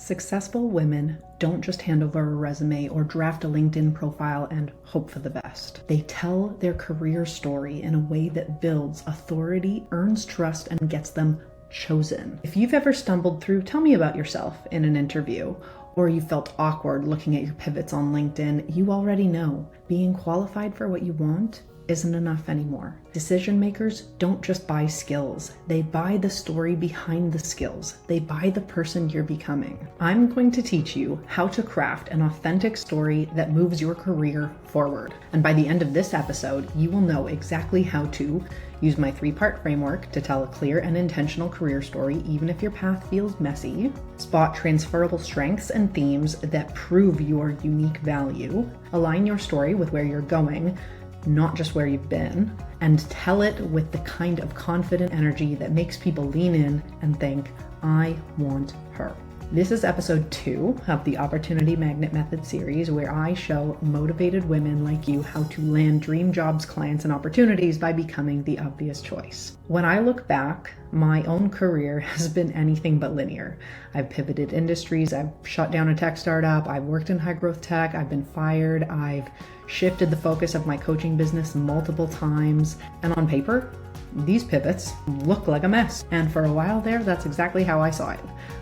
Successful women don't just hand over a resume or draft a LinkedIn profile and hope for the best. They tell their career story in a way that builds authority, earns trust, and gets them chosen. If you've ever stumbled through "tell me about yourself" in an interview, or you felt awkward looking at your pivots on LinkedIn, you already know being qualified for what you want isn't enough anymore. Decision makers don't just buy skills, they buy the story behind the skills. They buy the person you're becoming. I'm going to teach you how to craft an authentic story that moves your career forward. And by the end of this episode, you will know exactly how to use my 3-part framework to tell a clear and intentional career story, even if your path feels messy, spot transferable strengths and themes that prove your unique value, align your story with where you're going, not just where you've been, and tell it with the kind of confident energy that makes people lean in and think, "I want her." This is episode 2 of the Opportunity Magnet Method series, where I show motivated women like you how to land dream jobs, clients, and opportunities by becoming the obvious choice. When I look back, my own career has been anything but linear. I've pivoted industries, I've shut down a tech startup, I've worked in high growth tech, I've been fired, I've shifted the focus of my coaching business multiple times, and on paper, these pivots look like a mess. And for a while there, that's exactly how I saw it.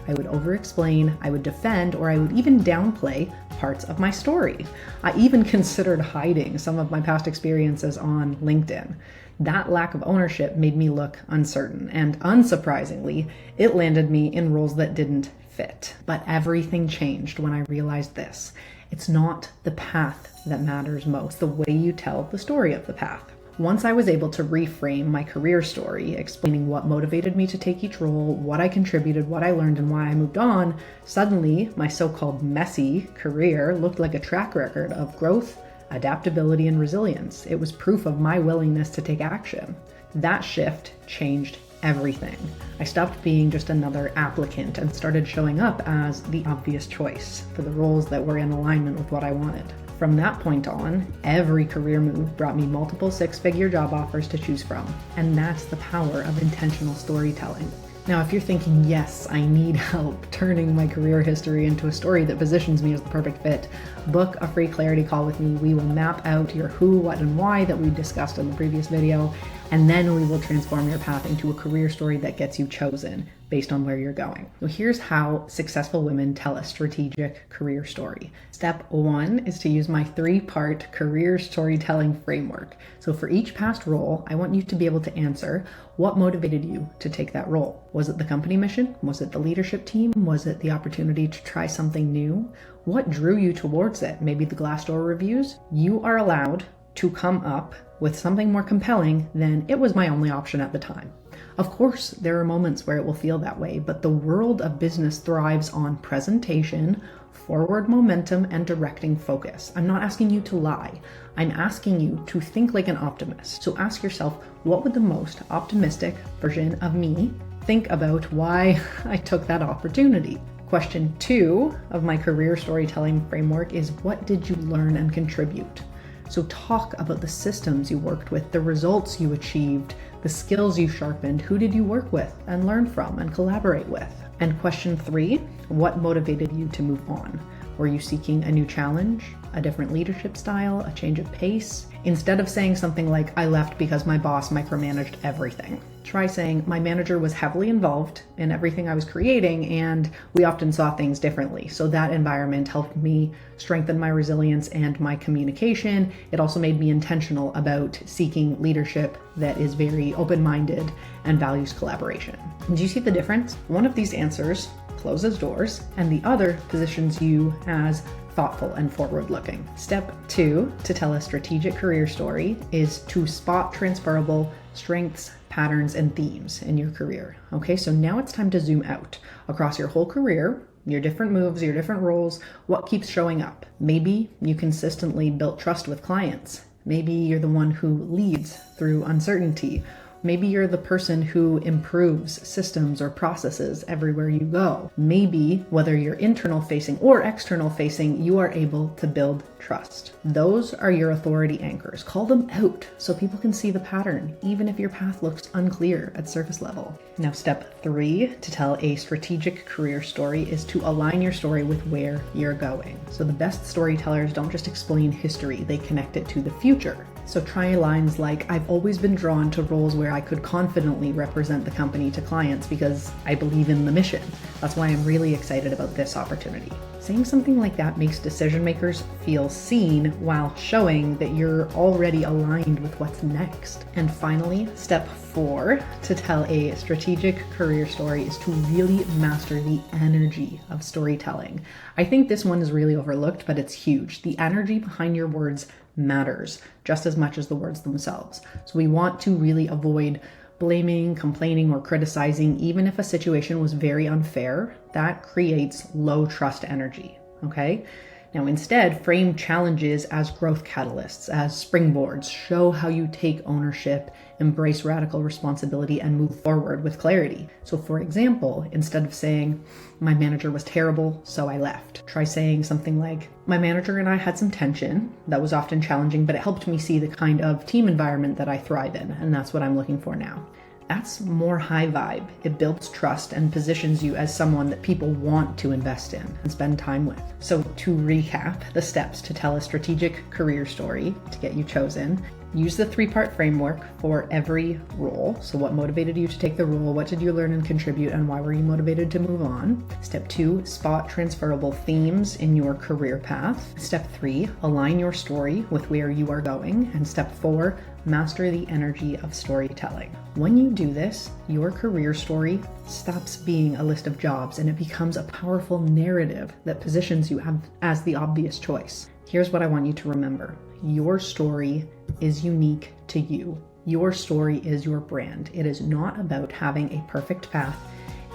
I would over-explain, I would defend, or I would even downplay parts of my story. I even considered hiding some of my past experiences on LinkedIn. That lack of ownership made me look uncertain, and unsurprisingly, it landed me in roles that didn't fit. But everything changed when I realized this. It's not the path that matters most, the way you tell the story of the path. Once I was able to reframe my career story, explaining what motivated me to take each role, what I contributed, what I learned, and why I moved on, suddenly my so-called messy career looked like a track record of growth, adaptability, and resilience. It was proof of my willingness to take action. That shift changed everything. I stopped being just another applicant and started showing up as the obvious choice for the roles that were in alignment with what I wanted. From that point on, every career move brought me multiple 6-figure job offers to choose from. And that's the power of intentional storytelling. Now, if you're thinking, yes, I need help turning my career history into a story that positions me as the perfect fit, book a free clarity call with me. We will map out your who, what, and why that we discussed in the previous video, and then we will transform your path into a career story that gets you chosen based on where you're going. So here's how successful women tell a strategic career story. Step 1 is to use my 3-part career storytelling framework. So for each past role, I want you to be able to answer what motivated you to take that role. Was it the company mission? Was it the leadership team? Was it the opportunity to try something new? What drew you towards it? Maybe the Glassdoor reviews? You are allowed to come up with something more compelling than "it was my only option at the time." Of course, there are moments where it will feel that way, but the world of business thrives on presentation, forward momentum, and directing focus. I'm not asking you to lie. I'm asking you to think like an optimist. So ask yourself, what would the most optimistic version of me think about why I took that opportunity? Question 2 of my career storytelling framework is, what did you learn and contribute? So talk about the systems you worked with, the results you achieved, the skills you sharpened, who did you work with and learn from and collaborate with? And question 3, what motivated you to move on? Were you seeking a new challenge, a different leadership style, a change of pace? Instead of saying something like, "I left because my boss micromanaged everything," try saying, "My manager was heavily involved in everything I was creating, and we often saw things differently. So that environment helped me strengthen my resilience and my communication. It also made me intentional about seeking leadership that is very open-minded and values collaboration." Do you see the difference? One of these answers closes doors, and the other positions you as thoughtful and forward-looking. Step 2 to tell a strategic career story is to spot transferable strengths, patterns, and themes in your career. Okay, so now it's time to zoom out across your whole career, your different moves, your different roles, what keeps showing up. Maybe you consistently built trust with clients. Maybe you're the one who leads through uncertainty. Maybe you're the person who improves systems or processes everywhere you go. Maybe, whether you're internal facing or external facing, you are able to build trust. Those are your authority anchors. Call them out so people can see the pattern, even if your path looks unclear at surface level. Now, step 3 to tell a strategic career story is to align your story with where you're going. So the best storytellers don't just explain history, they connect it to the future. So try lines like, I've always been drawn to roles where I could confidently represent the company to clients because I believe in the mission. That's why I'm really excited about this opportunity. Saying something like that makes decision makers feel seen while showing that you're already aligned with what's next. And finally, step 4 to tell a strategic career story is to really master the energy of storytelling. I think this one is really overlooked, but it's huge. The energy behind your words matters just as much as the words themselves. So we want to really avoid blaming, complaining, or criticizing, even if a situation was very unfair. That creates low trust energy, okay? Now, instead, frame challenges as growth catalysts, as springboards. Show how you take ownership, embrace radical responsibility, and move forward with clarity. So, for example, instead of saying, my manager was terrible, so I left, try saying something like, my manager and I had some tension that was often challenging, but it helped me see the kind of team environment that I thrive in, and that's what I'm looking for now. That's more high vibe. It builds trust and positions you as someone that people want to invest in and spend time with. So to recap the steps to tell a strategic career story to get you chosen, use the 3-part framework for every role. So what motivated you to take the role? What did you learn and contribute? And why were you motivated to move on? Step 2, spot transferable themes in your career path. Step 3, align your story with where you are going. And step 4, master the energy of storytelling. When you do this, your career story stops being a list of jobs and it becomes a powerful narrative that positions you as the obvious choice. Here's what I want you to remember. Your story is unique to you. Your story is your brand. It is not about having a perfect path.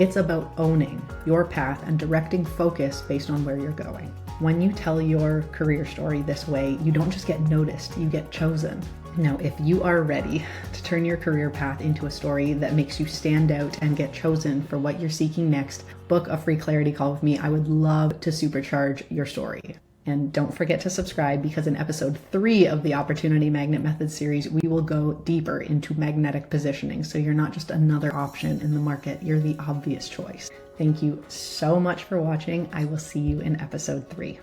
It's about owning your path and directing focus based on where you're going. When you tell your career story this way, you don't just get noticed, you get chosen. Now, if you are ready to turn your career path into a story that makes you stand out and get chosen for what you're seeking next, book a free clarity call with me. I would love to supercharge your story. And don't forget to subscribe, because in episode 3 of the Opportunity Magnet Method series, we will go deeper into magnetic positioning. So you're not just another option in the market, you're the obvious choice. Thank you so much for watching. I will see you in episode 3.